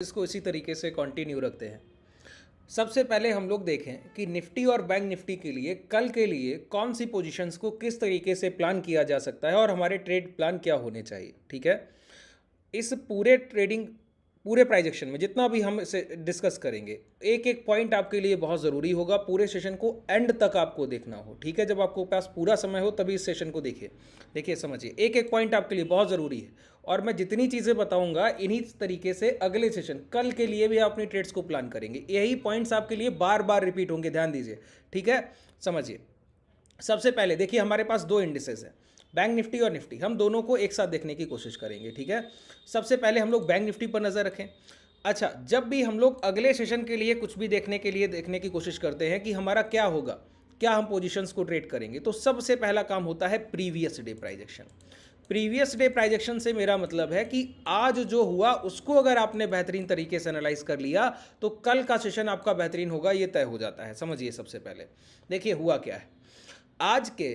इसको इसी तरीके से कंटिन्यू रखते हैं। सबसे पहले हम लोग देखें कि निफ्टी और बैंक निफ्टी के लिए कल के लिए कौन सी पोजीशंस को किस तरीके से प्लान किया जा सकता है और हमारे ट्रेड प्लान क्या होने चाहिए। ठीक है, इस पूरे प्राइस एक्शन में जितना भी हम इसे डिस्कस करेंगे, एक एक पॉइंट आपके लिए बहुत ज़रूरी होगा। पूरे सेशन को एंड तक आपको देखना हो। ठीक है, जब आपको पास पूरा समय हो तभी इस सेशन को देखिए समझिए। एक एक पॉइंट आपके लिए बहुत ज़रूरी है और मैं जितनी चीज़ें बताऊंगा इन्हीं तरीके से अगले सेशन कल के लिए भी आप अपनी ट्रेड्स को प्लान करेंगे। यही पॉइंट्स आपके लिए बार बार रिपीट होंगे, ध्यान दीजिए। ठीक है, समझिए। सबसे पहले देखिए, हमारे पास दो इंडिसेस हैं, बैंक निफ्टी और निफ्टी। हम दोनों को एक साथ देखने की कोशिश करेंगे। ठीक है, सबसे पहले हम लोग बैंक निफ्टी पर नज़र रखें। अच्छा, जब भी हम लोग अगले सेशन के लिए कुछ भी देखने की कोशिश करते हैं कि हमारा क्या होगा, क्या हम पोजीशंस को ट्रेड करेंगे, तो सबसे पहला काम होता है previous day price action. Previous day price action से मेरा मतलब है कि आज जो हुआ उसको अगर आपने बेहतरीन तरीके से एनालाइज कर लिया तो कल का सेशन आपका बेहतरीन होगा, ये तय हो जाता है। समझिए, सबसे पहले देखिए हुआ क्या है। आज के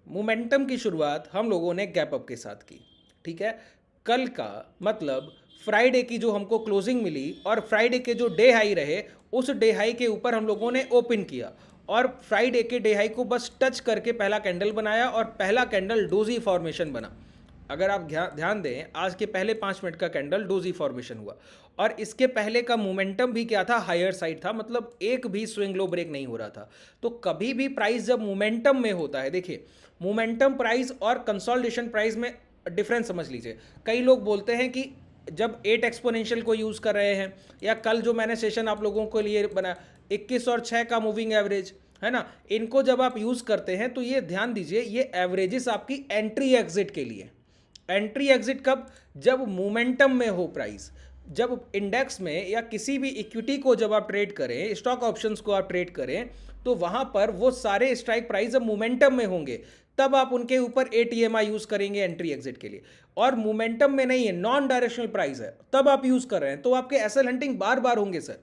मोमेंटम की शुरुआत हम लोगों ने गैप अप के साथ की। ठीक है, कल का मतलब फ्राइडे की जो हमको क्लोजिंग मिली और फ्राइडे के जो डे हाई रहे, उस डे हाई के ऊपर हम लोगों ने ओपन किया और फ्राइडे के डे हाई को बस टच करके पहला कैंडल बनाया और पहला कैंडल डोजी फॉर्मेशन बना। अगर आप ध्यान दें, आज के पहले 5 मिनट का कैंडल डोजी फॉर्मेशन हुआ और इसके पहले का मोमेंटम भी क्या था, हायर साइड था, मतलब एक भी स्विंग लो ब्रेक नहीं हो रहा था। तो कभी भी प्राइस जब मोमेंटम में होता है, देखिए मोमेंटम प्राइस और कंसोलिडेशन प्राइस में डिफरेंस समझ लीजिए। कई लोग बोलते हैं कि जब 8 एक्सपोनेंशियल को यूज़ कर रहे हैं, या कल जो मैंने सेशन आप लोगों के लिए बना 21 और 6 का मूविंग एवरेज है ना, इनको जब आप यूज़ करते हैं तो ये ध्यान दीजिए, ये एवरेजेस आपकी एंट्री एग्जिट के लिए। एंट्री एग्जिट कब? जब मोमेंटम में हो प्राइस। जब इंडेक्स में या किसी भी इक्विटी को जब आप ट्रेड करें, स्टॉक ऑप्शंस को आप ट्रेड करें, तो वहां पर वो सारे स्ट्राइक प्राइस जब मोमेंटम में होंगे तब आप उनके ऊपर एटीएमआई यूज करेंगे एंट्री एग्जिट के लिए। और मोमेंटम में नहीं है, नॉन डायरेक्शनल प्राइस है, तब आप यूज कर रहे हैं, तो आपके एसएल हंटिंग बार बार होंगे sir.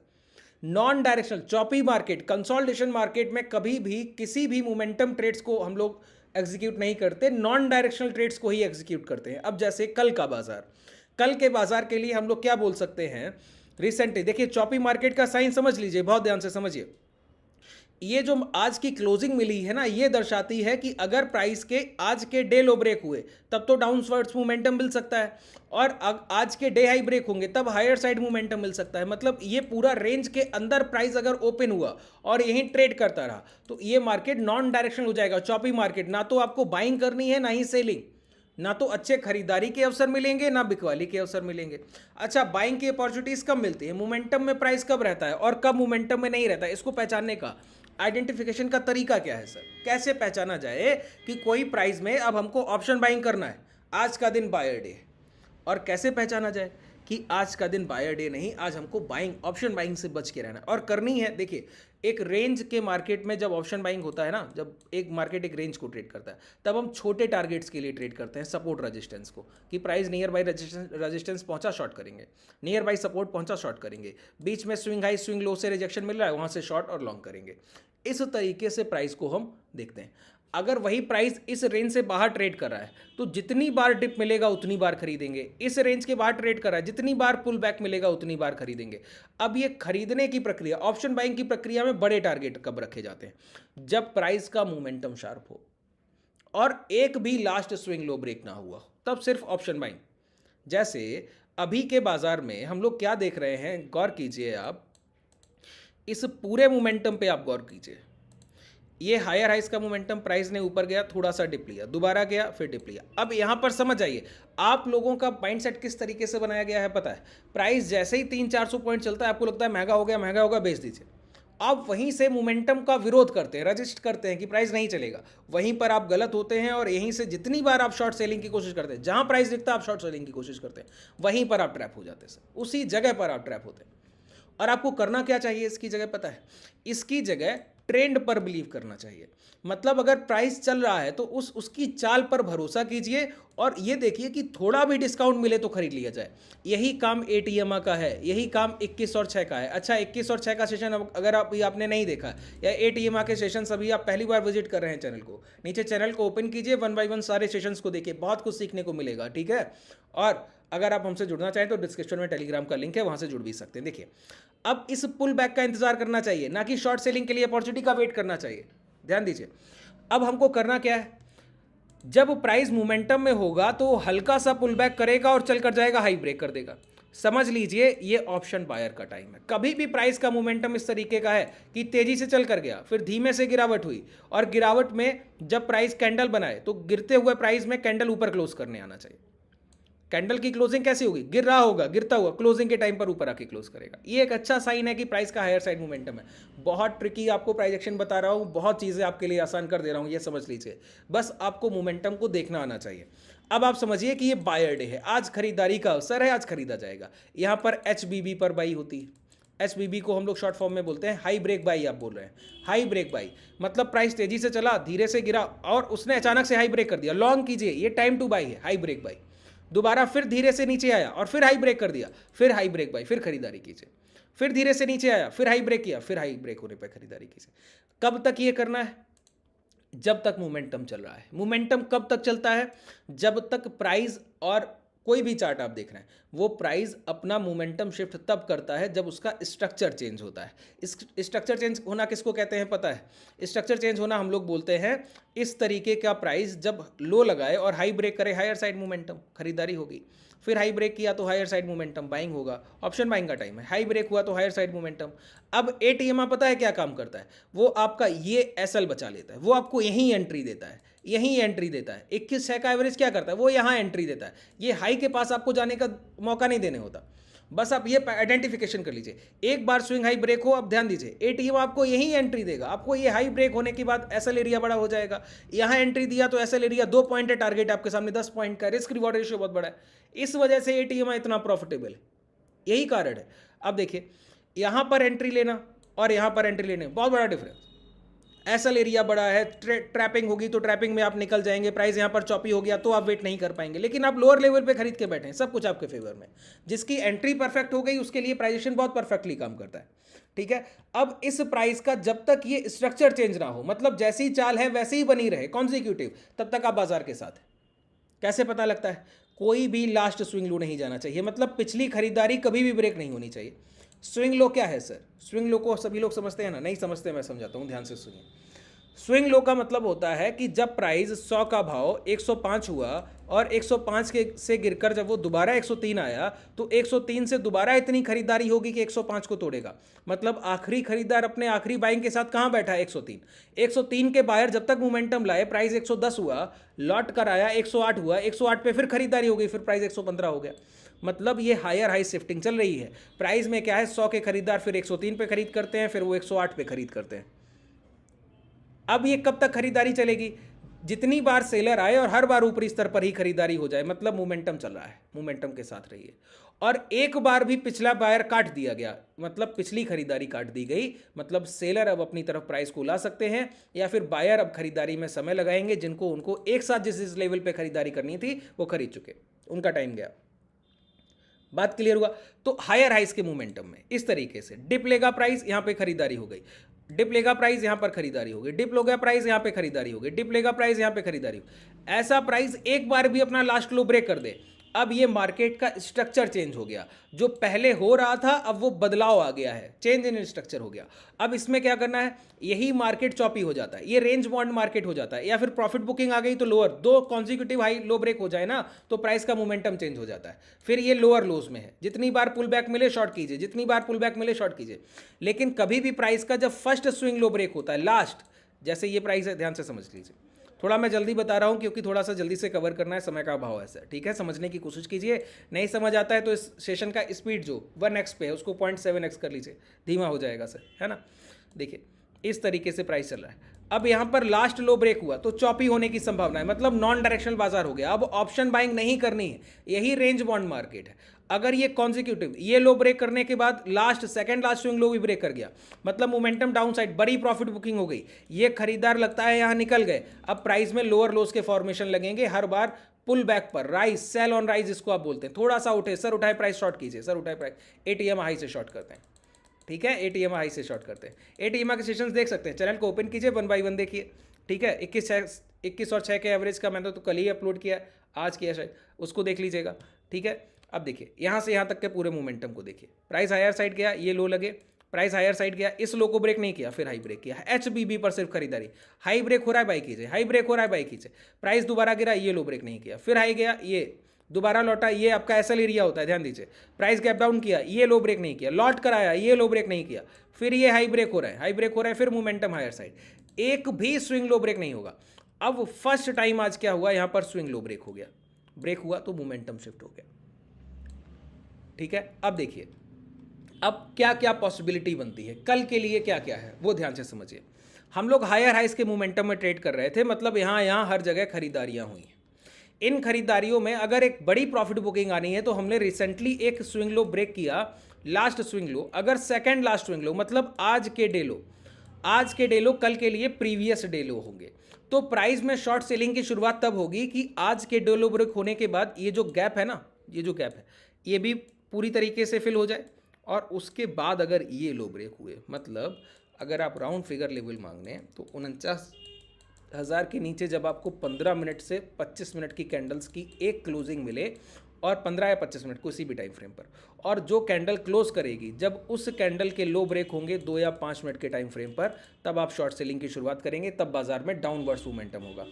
Non directional choppy market, consolidation market में कभी भी किसी भी मोमेंटम ट्रेड्स को हम लोग एग्जीक्यूट नहीं करते, नॉन डायरेक्शनल ट्रेड्स को ही एग्जीक्यूट करते हैं। अब जैसे कल का बाजार, कल के बाजार के लिए हम लोग क्या बोल सकते हैं रिसेंटली, देखिए चॉपी मार्केट का साइन समझ लीजिए, बहुत ध्यान से समझिए। ये जो आज की क्लोजिंग मिली है ना, ये दर्शाती है कि अगर प्राइस के आज के डे लो ब्रेक हुए तब तो डाउनवर्ड्स मोमेंटम मिल सकता है, और आज के डे हाई ब्रेक होंगे तब हायर साइड मोमेंटम मिल सकता है। मतलब ये पूरा रेंज के अंदर प्राइस अगर ओपन हुआ और यहीं ट्रेड करता रहा तो ये मार्केट नॉन डायरेक्शनल हो जाएगा, चॉपी मार्केट। ना तो आपको बाइंग करनी है ना ही सेलिंग, ना तो अच्छे खरीदारी के अवसर मिलेंगे ना बिकवाली के अवसर मिलेंगे। अच्छा, बाइंग की अपॉर्चुनिटीज कब मिलती है? मोमेंटम में प्राइस कब रहता है और कब मोमेंटम में नहीं रहता है। इसको पहचानने का आइडेंटिफिकेशन का तरीका क्या है सर? कैसे पहचाना जाए कि कोई प्राइस में अब हमको ऑप्शन बाइंग करना है, आज का दिन बायर डे, और कैसे पहचाना जाए कि आज का दिन बायर डे नहीं, आज हमको बाइंग, ऑप्शन बाइंग से बच के रहना और करनी है। देखिए, एक रेंज के मार्केट में जब ऑप्शन बाइंग होता है ना, जब एक मार्केट एक रेंज को ट्रेड करता है, तब हम छोटे टारगेट्स के लिए ट्रेड करते हैं, सपोर्ट रेजिस्टेंस को, कि प्राइस नियर बाई रेजिस्टेंस पहुंचा शॉर्ट करेंगे, नियर बाई सपोर्ट पहुंचा शॉर्ट करेंगे, बीच में स्विंग हाई स्विंग लो से रिजेक्शन मिल रहा है, वहां से शॉर्ट और लॉन्ग करेंगे। इस तरीके से प्राइस को हम देखते हैं। अगर वही प्राइस इस रेंज से बाहर ट्रेड कर रहा है तो जितनी बार डिप मिलेगा उतनी बार खरीदेंगे। इस रेंज के बाहर ट्रेड कर रहा है, जितनी बार पुल बैक मिलेगा उतनी बार खरीदेंगे। अब ये खरीदने की प्रक्रिया, ऑप्शन बाइंग की प्रक्रिया में बड़े टारगेट कब रखे जाते हैं? जब प्राइस का मोमेंटम शार्प हो और एक भी लास्ट स्विंग लो ब्रेक ना हुआ, तब सिर्फ ऑप्शन बाइंग। जैसे अभी के बाजार में हम लोग क्या देख रहे हैं, गौर कीजिए आप, इस पूरे मोमेंटम पे आप गौर कीजिए। ये हायर हाइस का मोमेंटम, प्राइस ने ऊपर गया, थोड़ा सा डिप लिया, दोबारा गया, फिर डिप लिया। अब यहां पर समझ आइए, आप लोगों का माइंडसेट किस तरीके से बनाया गया है पता है? प्राइस जैसे ही 300-400 पॉइंट चलता है आपको लगता है महंगा हो गया, बेच दीजिए। आप वहीं से मोमेंटम का विरोध करते हैं, रजिस्ट करते हैं कि प्राइस नहीं चलेगा। वहीं पर आप गलत होते हैं और यहीं से जितनी बार आप शॉर्ट सेलिंग की कोशिश करते हैं, जहां प्राइस दिखता है आप शॉर्ट सेलिंग की कोशिश करते हैं, वहीं पर आप ट्रैप हो जाते हैं सर, उसी जगह पर आप ट्रैप होते हैं। और आपको करना क्या चाहिए इसकी जगह पता है? इसकी जगह ट्रेंड पर बिलीव करना चाहिए। मतलब अगर प्राइस चल रहा है तो उसकी चाल पर भरोसा कीजिए और ये देखिए कि थोड़ा भी डिस्काउंट मिले तो खरीद लिया जाए। यही काम एटीएमआ का है, यही काम 21 और 6 का है। अच्छा, 21 और 6 का सेशन अगर आपने नहीं देखा या एटीएमआ के सेशन अभी आप पहली बार विजिट कर रहे हैं चैनल को, नीचे चैनल को ओपन कीजिए, 1 बाय 1 सारे सेशंस को देखिए, बहुत कुछ सीखने को मिलेगा। ठीक है, और अगर आप हमसे जुड़ना चाहें तो डिस्क्रिप्शन में टेलीग्राम का लिंक है, वहाँ से जुड़ भी सकते हैं। देखिए, अब इस पुल बैक का इंतजार करना चाहिए, ना कि शॉर्ट सेलिंग के लिए अपॉर्चुनिटी का वेट करना चाहिए। ध्यान दीजिए, अब हमको करना क्या है, जब प्राइस मोमेंटम में होगा तो हल्का सा पुल बैक करेगा और चल कर जाएगा, हाई ब्रेक कर देगा। समझ लीजिए ये ऑप्शन बायर का टाइम है। कभी भी प्राइस का मोमेंटम इस तरीके का है कि तेजी से चल कर गया, फिर धीमे से गिरावट हुई, और गिरावट में जब प्राइस कैंडल बनाए तो गिरते हुए प्राइस में कैंडल ऊपर क्लोज करने आना चाहिए। कैंडल की क्लोजिंग कैसी होगी, गिर रहा होगा, गिरता हुआ क्लोजिंग के टाइम पर ऊपर आके क्लोज करेगा। ये एक अच्छा साइन है कि प्राइस का हायर साइड मोमेंटम है। बहुत ट्रिकी आपको प्राइस एक्शन बता रहा हूँ, बहुत चीज़ें आपके लिए आसान कर दे रहा हूँ, ये समझ लीजिए। बस आपको मोमेंटम को देखना आना चाहिए। अब आप समझिए कि ये बायर डे है, आज खरीदारी का अवसर है, आज खरीदा जाएगा। यहाँ पर HBB पर बाई होती है। HBB को हम लोग शॉर्ट फॉर्म में बोलते हैं हाई ब्रेक बाई। आप बोल रहे हैं हाई ब्रेक बाई, मतलब प्राइस तेजी से चला, धीरे से गिरा और उसने अचानक से हाई ब्रेक कर दिया। लॉन्ग कीजिए, ये टाइम टू बाई है, हाई ब्रेक बाई। दोबारा फिर धीरे से नीचे आया और फिर हाई ब्रेक कर दिया, फिर हाई ब्रेक बाई, फिर खरीदारी कीजिए। फिर धीरे से नीचे आया, फिर हाई ब्रेक किया, फिर हाई ब्रेक होने पर खरीदारी कीजिए। कब तक ये करना है, जब तक मोमेंटम चल रहा है। मोमेंटम कब तक चलता है, जब तक प्राइस, और कोई भी चार्ट आप देख रहे हैं, वो प्राइस अपना मोमेंटम शिफ्ट तब करता है जब उसका स्ट्रक्चर चेंज होता है। इस स्ट्रक्चर चेंज होना किसको कहते हैं पता है? स्ट्रक्चर चेंज होना हम लोग बोलते हैं इस तरीके का प्राइस जब लो लगाए और हाई ब्रेक करे, हायर साइड मोमेंटम, खरीदारी होगी। फिर हाई ब्रेक किया तो हायर साइड मोमेंटम, बाइंग होगा, ऑप्शन बाइंग का टाइम है। हाई ब्रेक हुआ तो हायर साइड मोमेंटम। अब ATMA पता है क्या काम करता है? वो आपका ये SL बचा लेता है, वो आपको यहीं एंट्री देता है, यहीं एंट्री देता है। 21 का एवरेज क्या करता है, वो यहाँ एंट्री देता है। ये हाई के पास आपको जाने का मौका नहीं देने होता। बस आप ये आइडेंटिफिकेशन कर लीजिए। एक बार स्विंग हाई ब्रेक हो, अब ध्यान दीजिए, ATMA आपको यही एंट्री देगा। आपको ये हाई ब्रेक होने के बाद SL एरिया बड़ा हो जाएगा। यहाँ एंट्री दिया तो SL एरिया 2 पॉइंट है, टारगेट आपके सामने 10 पॉइंट का, रिस्क रिवॉर्ड रेशियो बहुत बड़ा है। इस वजह से ATMA इतना प्रॉफिटेबल है, यही कारण है। अब देखिए, यहाँ पर एंट्री लेना और यहाँ पर एंट्री लेने बहुत बड़ा डिफरेंस। SL एरिया बड़ा है, ट्रैपिंग होगी तो ट्रैपिंग में आप निकल जाएंगे, प्राइस यहाँ पर चॉपी हो गया तो आप वेट नहीं कर पाएंगे। लेकिन आप लोअर लेवल पे खरीद के बैठे हैं, सब कुछ आपके फेवर में। जिसकी एंट्री परफेक्ट हो गई उसके लिए प्राइजेशन बहुत परफेक्टली काम करता है। ठीक है, अब इस प्राइस का जब तक ये स्ट्रक्चर चेंज ना हो, मतलब जैसी चाल है वैसे ही बनी रहे कॉन्जिक्यूटिव, तब तक आप बाजार के साथ है। कैसे पता लगता है? कोई भी लास्ट स्विंग लो नहीं जाना चाहिए, मतलब पिछली खरीदारी कभी भी ब्रेक नहीं होनी चाहिए। स्विंग लो क्या है सर? स्विंग लो को सभी लोग समझते हैं ना? नहीं समझते, मैं समझाता हूँ, ध्यान से सुनिए। स्विंग लो का मतलब होता है कि जब प्राइस 100 का भाव 105 हुआ और 105 के से गिरकर जब वो दोबारा 103 आया, तो 103 से दोबारा इतनी खरीदारी होगी कि 105 को तोड़ेगा। मतलब आखिरी खरीदार अपने आखिरी बाइंग के साथ कहाँ बैठा है? 103। 103 के बायर जब तक मोमेंटम लाए, प्राइस 110 हुआ, लौट कर आया 108 हुआ, 108 पे फिर खरीदारी हो गई, फिर प्राइस 115 हो गया। मतलब ये हायर हाई शिफ्टिंग चल रही है। प्राइस में क्या है, 100 के खरीदार फिर 103 पे खरीद करते हैं, फिर वो 108 पे खरीद करते हैं। अब ये कब तक खरीदारी चलेगी? जितनी बार सेलर आए और हर बार ऊपरी स्तर पर ही खरीदारी हो जाए, मतलब मोमेंटम चल रहा है, मोमेंटम के साथ रहिए। और एक बार भी पिछला बायर काट दिया गया, मतलब पिछली खरीदारी काट दी गई, मतलब सेलर अब अपनी तरफ प्राइस को ला सकते हैं, या फिर बायर अब खरीदारी में समय लगाएंगे। जिनको उनको एक साथ जिस लेवल पे खरीदारी करनी थी वो खरीद चुके, उनका टाइम गया। बात क्लियर हुआ? तो हायर हाइस के मोमेंटम में इस तरीके से डिप लेगा प्राइस, यहाँ पे खरीदारी हो गई, डिप लेगा प्राइस, यहाँ पर खरीदारी हो गई, डिप हो गया प्राइस, यहाँ पे खरीदारी हो गई, डिप लेगा प्राइस, यहाँ पे खरीदारी हो। ऐसा प्राइस एक बार भी अपना लास्ट लो ब्रेक कर दे, अब ये मार्केट का स्ट्रक्चर चेंज हो गया। जो पहले हो रहा था अब वो बदलाव आ गया है, चेंज इन स्ट्रक्चर हो गया। अब इसमें क्या करना है, यही मार्केट चॉपी हो जाता है, ये रेंज बॉन्ड मार्केट हो जाता है, या फिर प्रॉफिट बुकिंग आ गई तो लोअर, दो कॉन्जिक्यूटिव हाई लो ब्रेक हो जाए ना तो प्राइस का मोमेंटम चेंज हो जाता है। फिर ये लोअर लोज में है, जितनी बार पुल बैक मिले शॉर्ट कीजिए, जितनी बार पुल बैक मिले शॉर्ट कीजिए। लेकिन कभी भी प्राइस का जब फर्स्ट स्विंग लो ब्रेक होता है, लास्ट, जैसे ये प्राइस है, ध्यान से समझ लीजिए। थोड़ा मैं जल्दी बता रहा हूँ क्योंकि थोड़ा सा जल्दी से कवर करना है, समय का अभाव है सर। ठीक है, समझने की कोशिश कीजिए। नहीं समझ आता है तो इस सेशन का स्पीड जो 1x पे है उसको 0.7x कर लीजिए, धीमा हो जाएगा सर, है ना। देखिए इस तरीके से प्राइस चल रहा है। अब यहाँ पर लास्ट लो ब्रेक हुआ तो चॉपी होने की संभावना है, मतलब नॉन डायरेक्शनल बाजार हो गया। अब ऑप्शन बाइंग नहीं करनी है, यही रेंज बॉन्ड मार्केट है। अगर ये कॉन्जिक्यूटिव ये लो ब्रेक करने के बाद last second last swing low भी ब्रेक कर गया, मतलब मोमेंटम डाउन साइड, बड़ी प्रॉफिट बुकिंग हो गई, ये खरीदार लगता है यहाँ निकल गए। अब प्राइस में लोअर लोस के फॉर्मेशन लगेंगे हर बार पुल बैक पर, राइस, सेल ऑन राइस इसको आप बोलते हैं। थोड़ा सा उठे, सर उठाए प्राइस शॉर्ट कीजिए, सर उठाए प्राइस, ATM हाई से शॉर्ट करते हैं। ठीक है, ATM हाई से शॉर्ट करते हैं। ATM के सेशंस देख सकते हैं, चैनल को ओपन कीजिए, 1 बाय 1 देखिए। ठीक है, 21 और 6 के एवरेज का मैंने तो कल ही अपलोड किया, आज किया शायद, उसको देख लीजिएगा। ठीक है, अब देखिए यहाँ से यहाँ तक के पूरे मोमेंटम को देखिए, प्राइस हायर साइड गया, ये लो लगे, प्राइस हायर साइड गया, इस लो को ब्रेक नहीं किया, फिर हाई ब्रेक किया, HBB पर सिर्फ खरीदारी, हाई ब्रेक हो रहा है बाई कीजिए, हाई ब्रेक हो रहा है बाई कीजिए, प्राइस दोबारा गिरा, ये लो ब्रेक नहीं किया, फिर हाई गया, ये दोबारा लौटा, ये आपका एसएल एरिया होता है, ध्यान दीजिए, प्राइस गैप डाउन किया, ये लो ब्रेक नहीं किया, लॉट कराया, ये लो ब्रेक नहीं किया, फिर ये हाई ब्रेक हो रहा है, हाई ब्रेक हो रहा है, फिर मोमेंटम हायर साइड, एक भी स्विंग लो ब्रेक नहीं होगा। अब फर्स्ट टाइम आज क्या हुआ, यहां पर स्विंग लो ब्रेक हो गया, ब्रेक हुआ तो मोमेंटम शिफ्ट हो गया। ठीक है, अब देखिए अब क्या क्या पॉसिबिलिटी बनती है कल के लिए, क्या क्या है वो ध्यान से समझिए। हम लोग हायर हाइस के मोमेंटम में ट्रेड कर रहे थे, मतलब यहाँ यहाँ हर जगह खरीदारियाँ हुई हैं। इन खरीदारियों में अगर एक बड़ी प्रॉफिट बुकिंग आनी है तो हमने रिसेंटली एक स्विंग लो ब्रेक किया, लास्ट स्विंग लो, अगर सेकंड लास्ट स्विंग लो मतलब आज के डे लो, आज के डे लो कल के लिए प्रीवियस डे लो होंगे, तो प्राइस में शॉर्ट सेलिंग की शुरुआत तब होगी कि आज के डे लो ब्रेक होने के बाद ये जो गैप है ना, ये जो गैप है ये भी पूरी तरीके से फिल हो जाए, और उसके बाद अगर ये लो ब्रेक हुए, मतलब अगर आप राउंड फिगर लेवल मांगने हैं तो 49,000 के नीचे जब आपको 15 मिनट से 25 मिनट की कैंडल्स की एक क्लोजिंग मिले, और 15 या 25 मिनट किसी भी टाइम फ्रेम पर, और जो कैंडल क्लोज करेगी जब उस कैंडल के लो ब्रेक होंगे 2 या 5 मिनट के टाइम फ्रेम पर, तब आप शॉर्ट सेलिंग की शुरुआत करेंगे, तब बाजार में डाउनवर्ड्स मोमेंटम होगा।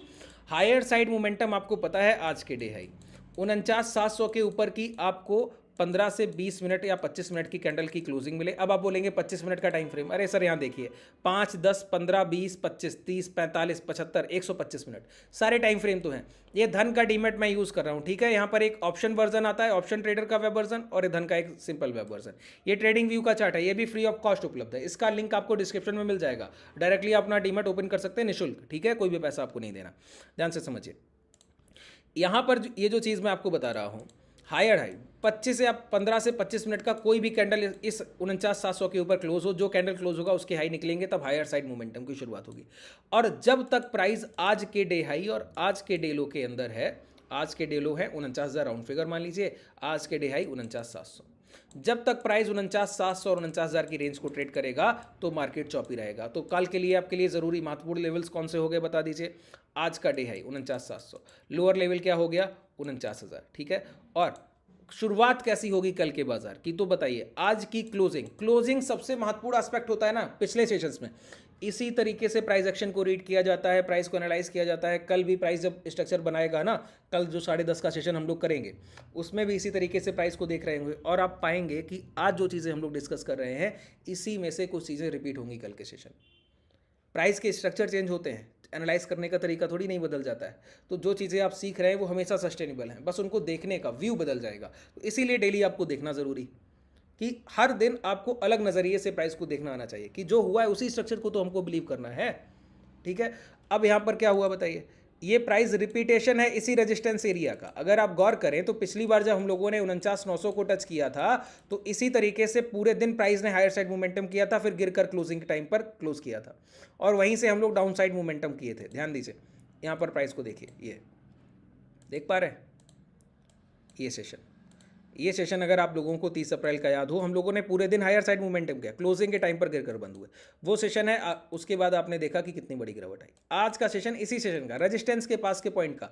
हायर साइड मोमेंटम आपको पता है आज के डे हाई 49,700 के ऊपर की आपको 15 से 20 मिनट या 25 मिनट की कैंडल की क्लोजिंग मिले। अब आप बोलेंगे 25 मिनट का टाइम फ्रेम, अरे सर यहाँ देखिए 5, 10, 15, 20, 25, 30, 45, 75, 125 मिनट सारे टाइम फ्रेम तो हैं। ये धन का डीमेट मैं यूज़ कर रहा हूँ, ठीक है। यहाँ पर एक ऑप्शन वर्जन आता है, ऑप्शन ट्रेडर का वेब वर्जन, और ये धन का एक सिंपल वेब वर्जन। ये ट्रेडिंग व्यू का चार्ट है, ये भी फ्री ऑफ कॉस्ट उपलब्ध है, इसका लिंक आपको डिस्क्रिप्शन में मिल जाएगा, डायरेक्टली आप अपना डीमेट ओपन कर सकते हैं निःशुल्क, ठीक है, कोई भी पैसा आपको नहीं देना। ध्यान से समझिए, यहाँ पर ये जो चीज़ मैं आपको बता रहा हूँ, हायर हाई 25 से आप 15 से 25 मिनट का कोई भी कैंडल इस 49,700 के ऊपर क्लोज हो, जो कैंडल क्लोज होगा उसके हाई निकलेंगे, तब हायर साइड मोमेंटम की शुरुआत होगी। और जब तक प्राइस आज के डे हाई और आज के डे लो के अंदर है, आज के डे लो है 49,000 राउंड फिगर मान लीजिए, आज के डे हाई 49,700, जब तक प्राइस 49,700 और 49,000 की रेंज को ट्रेड करेगा तो मार्केट चौपी रहेगा। तो कल के लिए आपके लिए ज़रूरी महत्वपूर्ण लेवल्स कौन से हो गए बता दीजिए। आज का डे हाई 49,700, लोअर लेवल क्या हो गया 49,000, ठीक है। और शुरुआत कैसी होगी कल के बाजार की, तो बताइए। आज की क्लोजिंग सबसे महत्वपूर्ण एस्पेक्ट होता है ना पिछले सेशंस में, इसी तरीके से प्राइस एक्शन को रीड किया जाता है, प्राइस को एनालाइज किया जाता है। कल भी प्राइस जब स्ट्रक्चर बनाएगा ना, कल जो 10:30 का सेशन हम लोग करेंगे उसमें भी इसी तरीके से प्राइस को देख रहे होंगे, और आप पाएंगे कि आज जो चीज़ें हम लोग डिस्कस कर रहे हैं इसी में से कुछ चीज़ें रिपीट होंगी कल के सेशन। प्राइस के स्ट्रक्चर चेंज होते हैं, एनालाइज करने का तरीका थोड़ी नहीं बदल जाता है, तो जो चीज़ें आप सीख रहे हैं वो हमेशा सस्टेनेबल हैं, बस उनको देखने का व्यू बदल जाएगा। तो इसीलिए डेली आपको देखना ज़रूरी कि हर दिन आपको अलग नज़रिए से प्राइस को देखना आना चाहिए कि जो हुआ है उसी स्ट्रक्चर को तो हमको बिलीव करना है, ठीक है। अब यहाँ पर क्या हुआ बताइए, ये प्राइस रिपीटेशन है इसी रेजिस्टेंस एरिया का। अगर आप गौर करें तो पिछली बार जब हम लोगों ने 49,900 को टच किया था तो इसी तरीके से पूरे दिन प्राइस ने हायर साइड मोमेंटम किया था, फिर गिरकर क्लोजिंग के टाइम पर क्लोज किया था, और वहीं से हम लोग डाउन साइड मोमेंटम किए थे। ध्यान दीजिए, यहाँ पर प्राइस को देखिए, ये देख पा रहे हैं, ये सेशन अगर आप लोगों को 30 अप्रैल का याद हो, हम लोगों ने पूरे दिन हायर साइड मोमेंटम किया, क्लोजिंग के टाइम पर गिरकर बंद हुए, वो सेशन है। उसके बाद आपने देखा कि कितनी बड़ी गिरावट आई। आज का सेशन इसी सेशन का रेजिस्टेंस के पास के पॉइंट का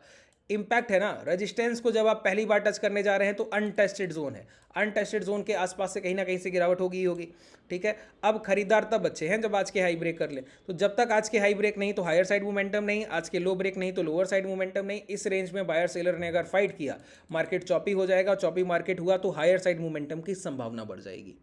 इंपैक्ट है ना। रेजिस्टेंस को जब आप पहली बार टच करने जा रहे हैं तो अनटेस्टेड जोन है, अनटेस्टेड जोन के आसपास से कहीं ना कहीं से गिरावट होगी ही होगी, ठीक है। अब खरीदार तब अच्छे हैं जब आज के हाई ब्रेक कर ले, तो जब तक आज के हाई ब्रेक नहीं तो हायर साइड मोमेंटम नहीं, आज के लो ब्रेक नहीं तो लोअर साइड मोमेंटम नहीं। इस रेंज में बायर सेलर ने अगर फाइट किया, मार्केट चॉपी हो जाएगा, चॉपी मार्केट हुआ तो हायर साइड मोमेंटम की संभावना बढ़ जाएगी।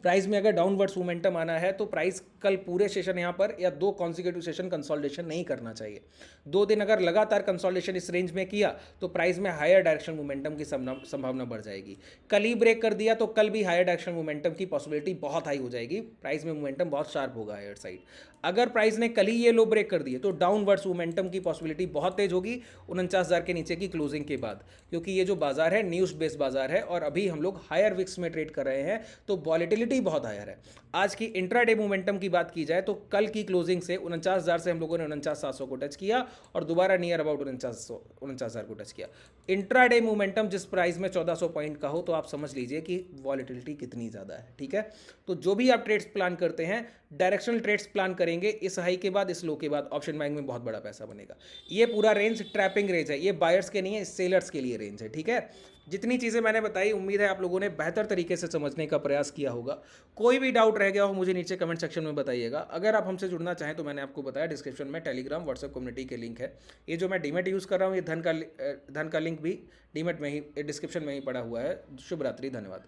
प्राइस में अगर डाउनवर्ड्स मोमेंटम आना है तो प्राइस कल पूरे सेशन यहाँ पर या 2 कॉन्सिक्यूटिव सेशन कंसोलिडेशन नहीं करना चाहिए। 2 दिन अगर लगातार कंसोलिडेशन इस रेंज में किया तो प्राइस में हायर डायरेक्शन मोमेंटम की संभावना बढ़ जाएगी। कल ही ब्रेक कर दिया तो कल भी हायर डायरेक्शन मोमेंटम की पॉसिबिलिटी बहुत हाई हो जाएगी, प्राइस में मोमेंटम बहुत शार्प होगा हायर साइड। अगर प्राइस ने कल ही ये लो ब्रेक कर दिए तो डाउनवर्ड्स मोमेंटम की पॉसिबिलिटी बहुत तेज होगी 49,000 के नीचे की क्लोजिंग के बाद, क्योंकि ये जो बाजार है न्यूज़ बेस्ड बाजार है और अभी हम लोग हायर विक्स में ट्रेड कर रहे हैं, तो वॉलेटिलिटी बहुत हायर है। आज की इंट्राडे मोमेंटम की बात की जाए तो कल की क्लोजिंग से 49,000 से हम लोगों ने 49,700 को टच किया और दोबारा नियर अबाउट 49,000 को टच किया। इंट्राडे मोमेंटम जिस प्राइस में 1400 पॉइंट का हो तो आप समझ लीजिए कि वॉलेटिलिटी कितनी ज़्यादा है, ठीक है। तो जो भी आप ट्रेड्स प्लान करते हैं, डायरेक्शनल ट्रेड्स प्लान करेंगे, इस हाई के बाद इस लो के बाद ऑप्शन बाइंग में बहुत बड़ा पैसा बनेगा। ये पूरा रेंज ट्रैपिंग रेंज है, ये बायर्स के नहीं है, सेलर्स के लिए रेंज है, ठीक है। जितनी चीज़ें मैंने बताई उम्मीद है आप लोगों ने बेहतर तरीके से समझने का प्रयास किया होगा। कोई भी डाउट रह गया हो मुझे नीचे कमेंट सेक्शन में बताइएगा। अगर आप हमसे जुड़ना चाहें तो मैंने आपको बताया डिस्क्रिप्शन में टेलीग्राम व्हाट्सएप कम्युनिटी के लिंक है। ये जो मैं डीमेट यूज़ कर रहा हूँ ये धन का लिंक भी डीमेट में ही डिस्क्रिप्शन में ही पड़ा हुआ है। शुभ रात्रि, धन्यवाद।